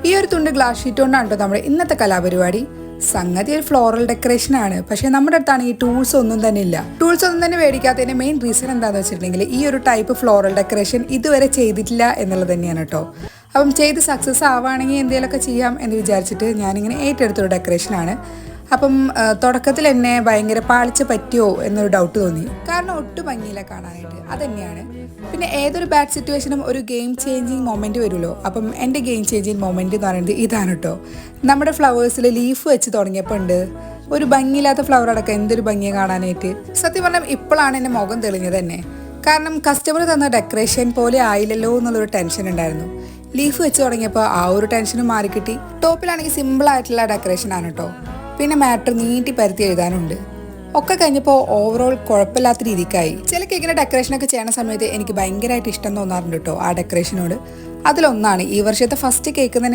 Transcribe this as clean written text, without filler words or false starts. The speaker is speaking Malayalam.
ഈ ഒരു തുണ്ട് ഗ്ലാസ് ഷീറ്റ് കൊണ്ടാണ് കേട്ടോ നമ്മുടെ ഇന്നത്തെ കലാപരിപാടി. സംഗതി ഒരു ഫ്ലോറൽ ഡെക്കറേഷൻ ആണ്. പക്ഷെ നമ്മുടെ അടുത്താണെങ്കിൽ ടൂൾസ് ഒന്നും തന്നെ ഇല്ല. ടൂൾസ് ഒന്നും തന്നെ മേടിക്കാത്തതിന്റെ മെയിൻ റീസൺ എന്താണെന്ന് വെച്ചിട്ടുണ്ടെങ്കിൽ ഈ ഒരു ടൈപ്പ് ഫ്ലോറൽ ഡെക്കറേഷൻ ഇതുവരെ ചെയ്തിട്ടില്ല എന്നുള്ളത് തന്നെയാണ് കേട്ടോ. അപ്പം ചെയ്ത് സക്സസ് ആവുകയാണെങ്കിൽ എന്തെങ്കിലുമൊക്കെ ചെയ്യാം എന്ന് വിചാരിച്ചിട്ട് ഞാനിങ്ങനെ ഏറ്റെടുത്തൊരു ഡെക്കറേഷനാണ്. അപ്പം തുടക്കത്തിൽ എന്നെ ഭയങ്കര പാളിച്ച പറ്റിയോ എന്നൊരു ഡൗട്ട് തോന്നി. കാരണം ഒട്ടും ഭംഗിയില്ല കാണാനായിട്ട്, അതുതന്നെയാണ്. പിന്നെ ഏതൊരു ബാഡ് സിറ്റുവേഷനും ഒരു ഗെയിം ചേഞ്ചിങ് മൊമെൻറ്റ് വരുമല്ലോ. അപ്പം എൻ്റെ ഗെയിം ചേഞ്ചിങ് മൊമെൻറ്റ് എന്ന് പറയുന്നത് ഇതാണ് കേട്ടോ. നമ്മുടെ ഫ്ലവേഴ്സിൽ ലീഫ് വെച്ച് തുടങ്ങിയപ്പോൾ ഉണ്ട് ഒരു ഭംഗിയില്ലാത്ത ഫ്ലവർ അടക്കം എന്തൊരു ഭംഗിയെ കാണാനായിട്ട്. സത്യം പറഞ്ഞാൽ ഇപ്പോഴാണ് എൻ്റെ മുഖം തെളിഞ്ഞത് തന്നെ. കാരണം കസ്റ്റമർ തന്ന ഡെക്കറേഷൻ പോലെ ആയില്ലല്ലോ എന്നുള്ളൊരു ടെൻഷൻ ഉണ്ടായിരുന്നു. ലീഫ് വെച്ച് തുടങ്ങിയപ്പോൾ ആ ഒരു ടെൻഷനും മാറിക്കിട്ടി. ടോപ്പിലാണെങ്കിൽ സിമ്പിളായിട്ടുള്ള ഡെക്കറേഷനാണ് കേട്ടോ. പിന്നെ മാറ്റർ നീട്ടി പരത്തി എഴുതാനുണ്ട്. ഒക്കെ കഴിഞ്ഞപ്പോൾ ഓവറോൾ കുഴപ്പമില്ലാത്ത രീതിക്കായി. ചില കേക്കിൻ്റെ ഡെക്കറേഷനൊക്കെ ചെയ്യുന്ന സമയത്ത് എനിക്ക് ഭയങ്കരമായിട്ട് ഇഷ്ടം തോന്നാറുണ്ട് കേട്ടോ ആ ഡെക്കറേഷനോട്. അതിലൊന്നാണ് ഈ വർഷത്തെ ഫസ്റ്റ് കേക്ക് തന്നെ